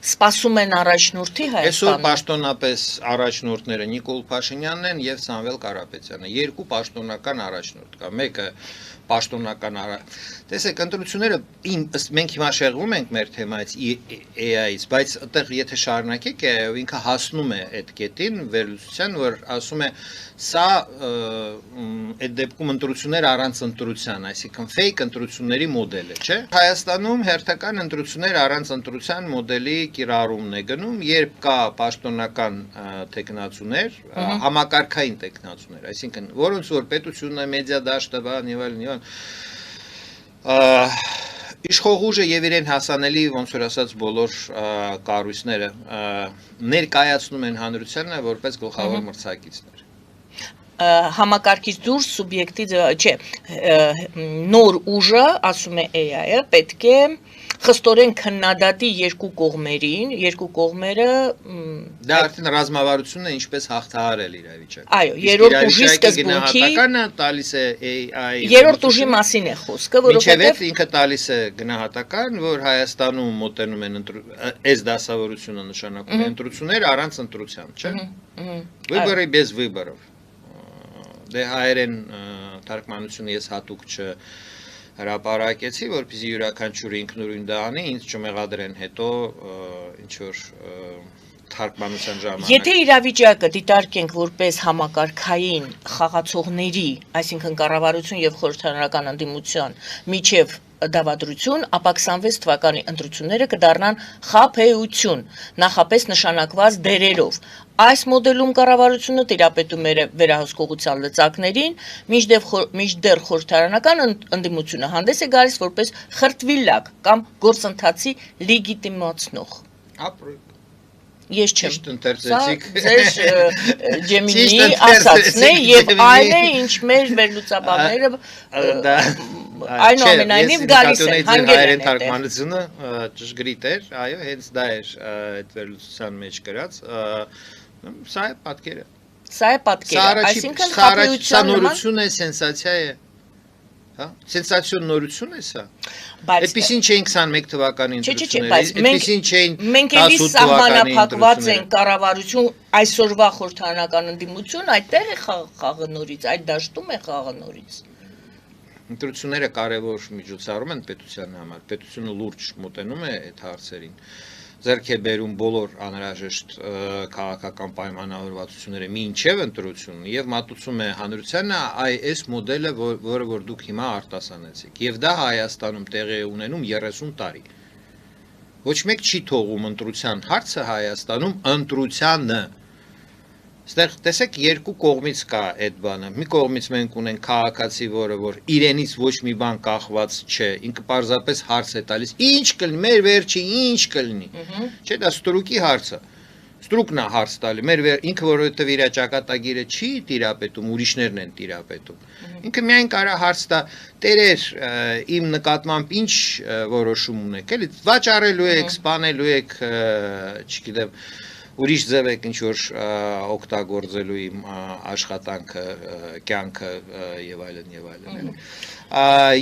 սպասում են առաջնորդի Այսօր Հայաստանում։ պաշտոնապես առաջնորդները Նիկոլ Փաշինյանն են եւ Սամվել Կարապետյանը, երկու պաշտոնական առաջնորդ կա, մեկը պաշտոնական տեսեք, ընտրությունները մենք հիմա շեղվում ենք մեր թեմայից AI-ից, բայց այդտեղ եթե շարունակեք AI-ով ինքը հասնում է այդ կետին վերլուծության, որ ասում է սա այդ դեպքում ընտրություններ առանց ընտրության, այսինքն fake ընտրությունների մոդել է, չէ՞։ Հայաստանում հերթական ընտրություններ առանց ընտրության մոդելի կիրառումն է գնում, երբ կա պաշտոնական տեխնացուներ, համակարգային տեխնացուներ, այսինքն որոնց որ պետությունը, մեդիա դաշտը, բան եւ այլն Իշխող ուժը եւ իրեն հասանելի ոնց որ ասած բոլոր կառույցները ներկայացնում են հանրությանը որպես գլխավոր մրցակիցներ։ Համակարգից դուրս սուբյեկտի չէ, նոր ուժը, ասում է AI-ը, պետք է խստորեն քննադատի երկու կողմերին, երկու կողմերը դա արդեն ռազմավարությունն է ինչպես հաղթահարել իրավիճակը։ Այո, երրորդ ուժի սկզբունքի տալիս է AI երրորդ ուժի մասին է խոսքը, որովհետև ինքը տալիս է գնահատական, որ Հայաստանում մոտենում են այս դասավորությունը նշանակում է ընտրություններ առանց ընտրության, չէ՞։ Վыборы без выборов։ Դե հայերեն թարգմանությունը ես հատուկ հրապարակեցի, որպեսզի յուրաքանչյուրը ինքնուրույն դա անի, ինձ չմեղադրեն հետո ինչ որ թարգմանության ժամանակ։ Եթե իրավիճակը դիտարկենք որպես համակարգային խաղացողների, այսինքն կառավարություն եւ խորհրդարանական ընդդիմության միջև դավադրություն, ապա 26 թվականի ընտրությունները կդառնան խաբեություն, նախապես նշանակված դերերով։ Այս մոդելում կառավարությունը տիրապետում է վերահսկողության լծակներին, մինչդեռ խորհրդարանական ընդդիմությունը հանդես է գալիս որպես խրտվիլակ կամ գործընթացի լեգիտիմացնող։ Ես չեմ։ Ընթերցեցիք։ Ձեր Ջեմինի ասածն է եւ այն է, ինչ մեր վերլուծաբանները այնուամենայնիվ գալիս են, հանգել են թարգմանությունը ճշգրիտ էր, այո, հենց դա էր այդ վերլուծության մեջ գրած, սա է պատկերը։ Սա է պատկերը, այսինքն խաբեության նորություն է, սենսացիա է, հա, սենսացիոն նորություն է սա։ Այդպեսին չէին 21 թվականի ընտրությունները, այդպեսին չէին 18 թվականի ընտրությունները։ Մենք էլի սահմանափակված են կառավարություն, այսօրվա խորհրդարանական ընդդիմություն, այդտեղ է խաղը նորից, այդ դաշտում է խաղը նորից։ Ընտրությունները կարևոր միջոցառում են պետության համար, պետությունը լուրջ մոտենում է այդ հարցերին, ձեռք է բերում բոլոր անհրաժեշտ քաղաքական պայմանավորվածությունները մինչև ընտրություն եւ մատուցում է հանրությանը այս մոդելը, որը որ դուք հիմա արտասանեցիք, եւ դա Հայաստանում տեղի է ունենում 30 տարի։ Ոչ մեկ չի թողում ընտրության հարցը Հայաստանում ընտրությանը։ Այստեղ տեսեք երկու կողմից կա այդ բանը։ Մի կողմից մենք ունենք քաղաքացի, որը որ իրենից ոչ մի բան կախված չէ, ինքը պարզապես հարց է տալիս, ինչ կլինի, մեր վերջը ինչ կլինի։ Չէ, դա ստրուկի հարցը։ Ստրուկն է հարց տալի, ինքը որովհետև իր ճակատագիրը չի տիրապետում, ուրիշներն են տիրապետում։ Ինքը միայն կարա հարց տա, տերեր, իմ նկատմամբ ինչ որոշում ունեք, էլի վաճառելու եք, սպանելու եք, չգիտեմ, ուրիշ ձև եք ինչ-որ օգտագործելու իմ աշխատանքը, կյանքը և այլն և այլն։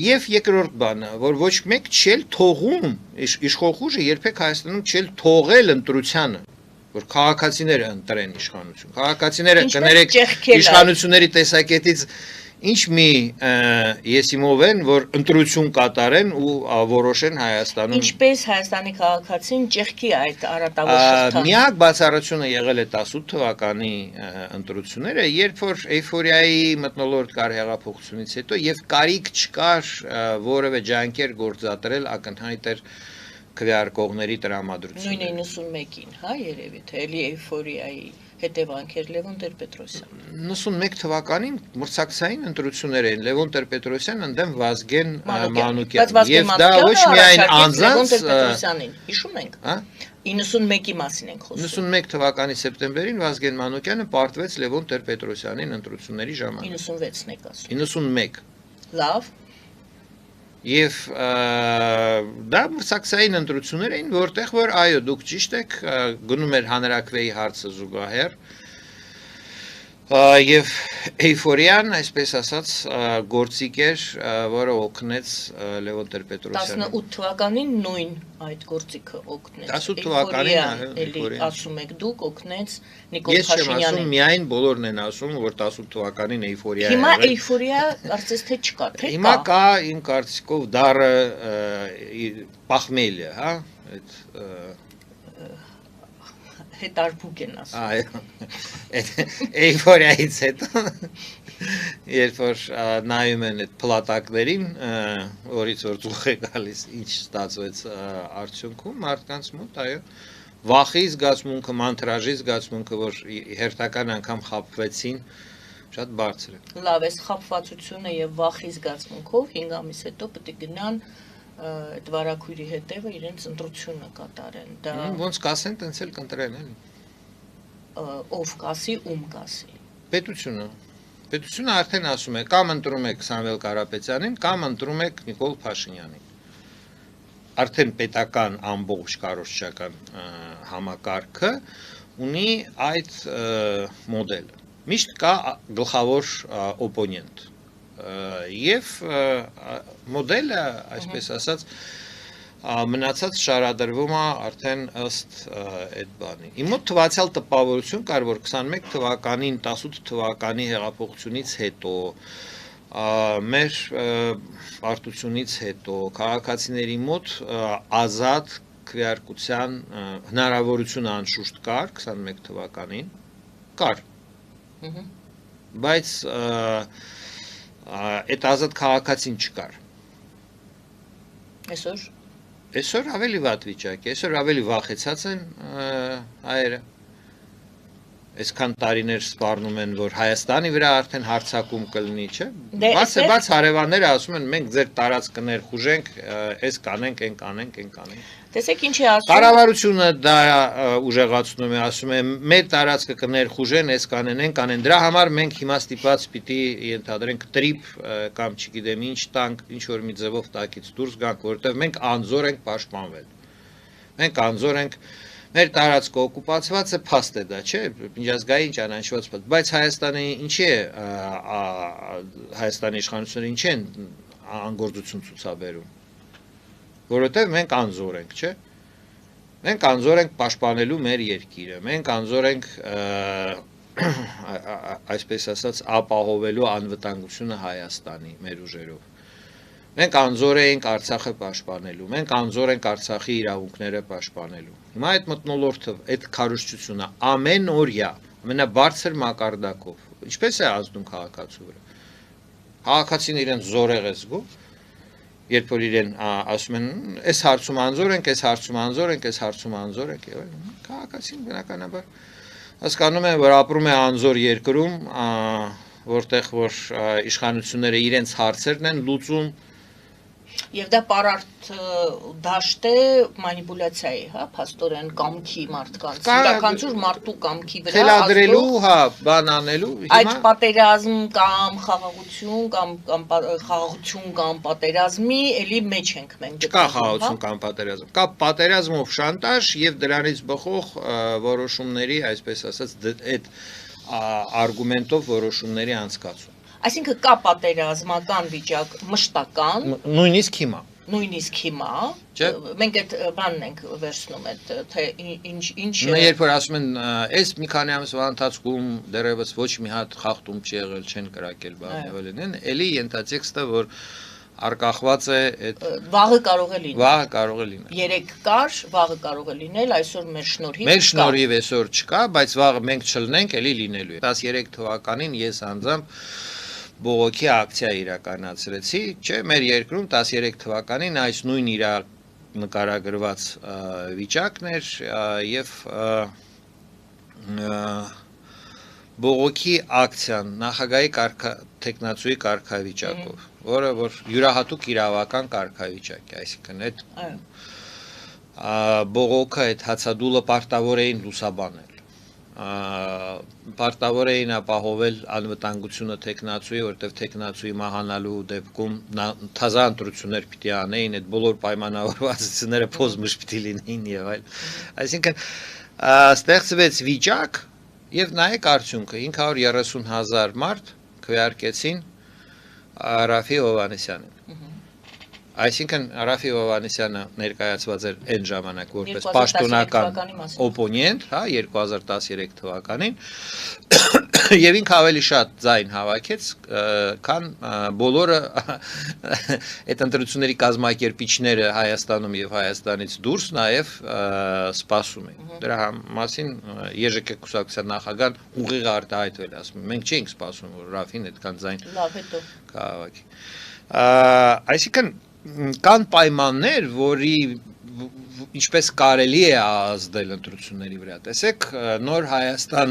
Եվ երկրորդ բանը, որ ոչ մեկ չել թողում, իշխող ուժը երբեք Հայաստանում չել թողել ընտրությանը, որ քաղաքացիները ընտրեն իշխանություն, քաղաքացիները կներեք իշխանությունների տեսակետից ինչ մի եսիմով են, որ ընտրություն կատարեն ու որոշեն Հայաստանում։ Ինչպես Հայաստանի քաղաքացին ճեղքի այդ արատավոր շղթան։ Միակ բացառությունը եղել է 18 թվականի ընտրությունները, երբ որ էյֆորիայի մթնոլորտ կար հեղափոխությունից հետո եւ կարիք չկար որևէ ջանքեր գործադրել ակնհայտ էր քվեարկողների տրամադրությունը։ Նույն 91-ին, հա, երևի թե էլի էյֆորիայի հետևանքեր Լևոն Տեր-Պետրոսյան։ 91 թվականին մրցակցային ընտրություններ էին Լևոն Տեր-Պետրոսյան ընդդեմ Վազգեն Մանուկյան։ Եվ դա ոչ միայն անձանց հիշում ենք, 91-ի մասին ենք խոսում։ 91 թվականի սեպտեմբերին Վազգեն Մանուկյանը պարտվեց Լևոն Տեր-Պետրոսյանին ընտրությունների ժամանակ։ 96-ն եք ասում։ 91։ Լավ։ Եվ դա մրցակցային ընտրություններ էին, որտեղ որ այո, դուք ճիշտ եք, գնում էր հանրաքվեի հարցը զուգահեռ, Եվ էյֆորիան, այսպես ասած, գործիք էր, որը օգնեց Լևոն Տեր-Պետրոսյանին։ 18 թվականին նույն այդ գործիքը օգնեց։ 18 թվականին, էլի ասում եք դուք օգնեց Նիկոլ Ես չեմ ասում, Փաշինյանին։ միայն բոլորն են ասում, որ 18 թվականին էյֆորիա Հիմա էյֆորիա կարծես թե չկա, թե կա։ Հիմա կա իմ կարծիքով դառը պախմելը, հա, այդ հետարբուկ են ասում։ Այո։ Էյֆորիայից հետո երբ որ նայում են այդ փլատակներին, որից որ ծուխ է գալիս, ինչ ստացվեց արդյունքում մարդկանց մոտ, այո, վախի զգացմունքը, մանտրաժի զգացմունքը, որ հերթական անգամ խաբվեցին, շատ բարձր է։ Լավ, այս խաբվածությունը եւ վախի զգացմունքով 5 ամիս հետո պետք է գնան այդ վարակույրի հետևը իրենց ընտրությունը կատարեն։ Դա Ոնց կասեն, տենց էլ կընտրեն, էլի։ ով կասի, ում կասի։ Պետությունը։ Պետությունը արդեն ասում է, կամ ընտրում եք Սամվել Կարապետյանին, կամ ընտրում եք Նիկոլ Փաշինյանին։ Արդեն պետական ամբողջ կառավարչական համակարգը ունի այդ մոդելը։ Միշտ կա գլխավոր օպոնենտ։ Եվ մոդելը, այսպես ասած, մնացած շարադրվում է արդեն ըստ այդ բանի։ Իմ մոտ թվացյալ տպավորություն կար, որ 21 թվականին, 18 թվականի հեղափոխությունից հետո, մեր պարտությունից հետո, քաղաքացիների մոտ ազատ քվեարկության հնարավորությունը անշուշտ կար 21 թվականին, կար։ Բայց այդ ազատ քաղաքացին չկար։ Այսօր ավելի վատ վիճակ է, այսօր ավելի վախեցած են հայերը։ Այսքան տարիներ սպառնում են, որ Հայաստանի վրա արդեն հարձակում կլինի, չէ՞։ Բաց հարևանները ասում են, մենք ձեր տարածքը ներխուժենք, այս կանենք, այն կանենք, այն կանենք։ Տեսեք ինչ է ասում։ Կառավարությունը դա ուժեղացնում է, ասում է, մեր տարածքը կներխուժեն, այս կանեն, այն կանեն։ Դրա համար մենք հիմա ստիպված պիտի ենթադրենք տրիպ կամ չգիտեմ ինչ տանք, ինչ որ մի ձևով տակից դուրս գանք, որովհետև մենք անզոր ենք պաշտպանվել։ Մենք անզոր ենք Մեր տարածքը օկուպացված է, փաստ է դա, չէ՞, միջազգային ճանաչված, բայց Հայաստանի ինչի է Հայաստանի իշխանությունները ինչի են անգործություն ցուցաբերում, որովհետև մենք անզոր ենք, չէ՞։ Մենք անզոր ենք պաշտպանելու մեր երկիրը, մենք անզոր ենք այսպես ասած ապահովելու անվտանգությունը Հայաստանի մեր ուժերով։ Մենք անզոր ենք Արցախը պաշտպանելու, մենք անզոր ենք Արցախի իրավունքները պաշտպանելու։ Հիմա այդ մթնոլորտը, այդ քարոզչությունը ամենօրյա, ամենաբարձր մակարդակով, ինչպես է ազդում քաղաքացու վրա։ Քաղաքացին իրեն զորեղ է զգում, երբ որ իրեն ասում են, այս հարցում անզոր ենք, այս հարցում անզոր ենք, այս հարցում անզոր ենք, եւ այլն։ Քաղաքացին բնականաբար հասկանում է, որ ապրում է անզոր երկրում, որտեղ որ իշխանությունները իրենց հարցերն են լուծում Եվ դա պարարտ դաշտ է մանիպուլյացիայի, հա, փաստորեն կամքի մարդկանց, յուրաքանչյուր մարդու կամքի վրա թելադրելու, հա, բան անելու, այդ պատերազմ կամ խաղաղություն կամ պատերազմի էլի մեջ ենք մենք։ Չկա խաղաղություն կամ պատերազմ, կա պատերազմով շանտաժ եւ դրանից բխող որոշումների, այսպես ասած, այդ արգումենտով որոշումների անցկացում։ Այսինքն կա պատերազմական վիճակ մշտական, նույնիսկ հիմա, մենք այդ բանն ենք վերցնում այդ թե ինչ երբ որ ասում են, այս մի քանի ամսվա ընթացքում դեռևս ոչ մի հատ խախտում չի եղել, չեն կրակել բան եւ այլն, էլի ենթատեքստը, որ արկախված է այդ վաղը կարող է լինել։ Վաղը կարող է լինել։ Երեք կար, վաղը կարող է լինել, այսօր մեր շնորհիվ չկա։ Մեր շնորհիվ այսօր չկա, բայց վաղը մենք չլնենք, էլի լինելու է։ 13 թվականին ես անձամբ բողոքի ակցիա իրականացրեցի, չէ, մեր երկրում 13 թվականին այս նույն նկարագրված վիճակն էր եւ բողոքի ակցիան նախագահի տեխնացուի կարգավիճակով, որը որ յուրահատուկ իրավական կարգավիճակ է, այսինքն այդ բողոքը այդ հացադուլը պարտավոր էին լուսաբանել, պարտավոր էին ապահովել անվտանգությունը տեխնացուի, որտեղ տեխնացուի մահանալու դեպքում թազա ընտրություններ պիտի անեին, այդ բոլոր պայմանավորվածությունները փոզմշ պիտի լինեին եւ այլ, այսինքն ստեղծվեց վիճակ Եվ նայեք արդյունքը 530,000 մարդ քվեարկեցին Ռաֆի Հովհաննիսյանին։ Այսինքն Ռաֆի Հովհաննիսյանը ներկայացված էր այն ժամանակ որպես պաշտոնական օպոնենտ, հա, 2013 թվականին, եւ ինքը ավելի շատ ձայն հավաքեց, քան բոլորը այդ ընտրությունների կազմակերպիչները Հայաստանում եւ Հայաստանից դուրս նաեւ սպասում էին։ Դրա մասին ԵԺԿ կուսակցության նախագահան ուղիղ արտահայտվել, ասում են, մենք չէինք սպասում, որ Ռաֆին այդքան ձայն կհավաքի։ Այսինքն կան պայմաններ, որի ինչպես կարելի է ազդել ընտրությունների վրա։ Տեսեք, նոր Հայաստան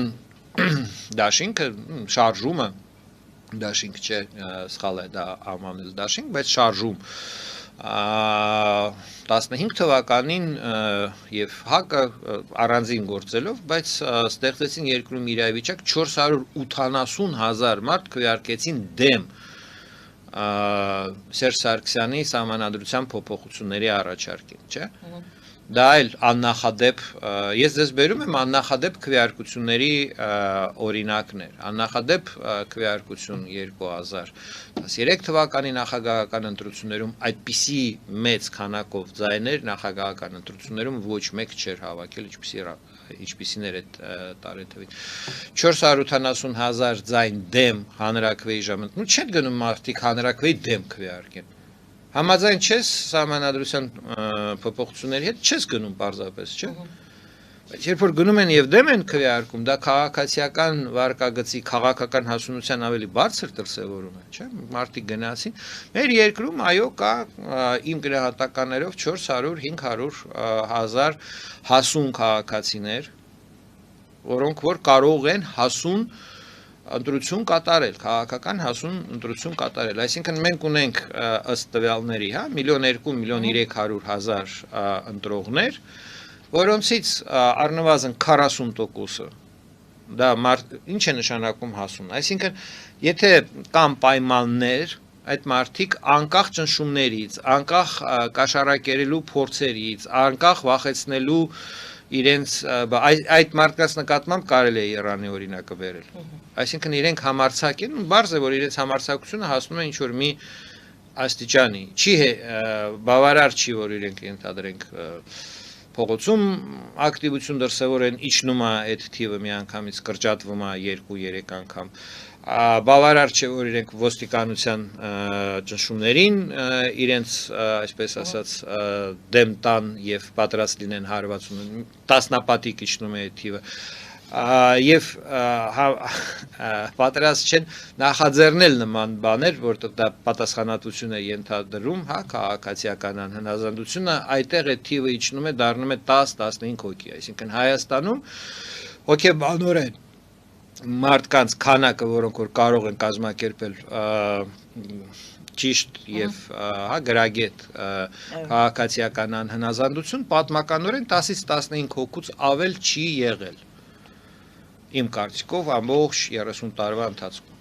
դաշինքը, շարժումը, դաշինք չէ, սխալ է դա անվանել դաշինք, բայց շարժում 15 թվականին եւ ՀԱԿ-ը առանձին գործելով, բայց ստեղծեցին երկրում իրավիճակ 480,000 մարդ քվեարկեցին դեմ Սերժ Սարգսյանի սահմանադրության փոփոխությունների առաջարկին, չէ՞։ Դա էլ աննախադեպ, ես ձեզ բերում եմ աննախադեպ քվեարկությունների օրինակներ, աննախադեպ քվեարկություն 2013 թվականի նախագահական ընտրություններում այդպիսի մեծ քանակով ձայներ նախագահական ընտրություններում ոչ մեկ չէր հավաքել, ինչպիսին էր այդ տարեթվին 480,000 ձայն դեմ հանրաքվեի ժամանակ, ու չեն գնում մարդիկ հանրաքվեի դեմ քվեարկեն։ Համաձայն չես սահմանադրության փոփոխությունների հետ չես գնում պարզապես, չէ՞։ Բայց երբ որ գնում են եւ դեմ են քվեարկում, դա քաղաքացիական վարկագծի քաղաքական հասունության ավելի բարձր դրսևորում է, չէ՞։ Մարդիկ գնացին։ Մեր երկրում այո կա իմ գնահատականներով 400-500,000 հասուն քաղաքացիներ, որոնք որ կարող են հասուն ընտրություն կատարել, քաղաքական հասուն ընտրություն կատարել, այսինքն մենք ունենք ըստ տվյալների, հա, 1,2-1,300,000 ընտրողներ, որոնցից առնվազն 40%-ը դա ինչ է նշանակում հասուն, այսինքն եթե կան պայմաններ, այդ մարդիկ անկախ ճնշումներից, անկախ կաշառակերելու փորձերից, անկախ վախեցնելու իրենց այդ մարդկանց նկատմամբ կարելի է Իրանի օրինակը վերել։ Այսինքն իրենք համարձակ են, բարձր է որ իրենց համարձակությունը հասնում է ինչ որ մի աստիճանի, չի բավարար չի որ իրենք ենթադրենք փողոցում ակտիվություն դրսևորեն, իջնում է այդ թիվը միանգամից կրճատվում է 2-3 անգամ։ Բավարար չէ որ իրենք ոստիկանության ճնշումներին իրենց այսպես ասած դեմ տան եւ պատրաստ լինեն հարվածում, տասնապատիկ իջնում է այդ թիվը եւ պատրաստ չեն նախաձեռնել նման բաներ, որտեղ դա պատասխանատվություն է ենթադրում, հա, քաղաքացիական անհնազանդությունը, այդտեղ այդ թիվը իջնում է, դառնում է 10-15 հոգի, այսինքն Հայաստանում հոգեբանորեն մարդկանց քանակը, որոնք որ կարող են կազմակերպել ճիշտ եւ հա գրագետ քաղաքացիական անհնազանդություն պատմականորեն 10-ից 15 հոգուց ավել չի եղել իմ կարծիքով ամբողջ 30 տարվա ընթացքում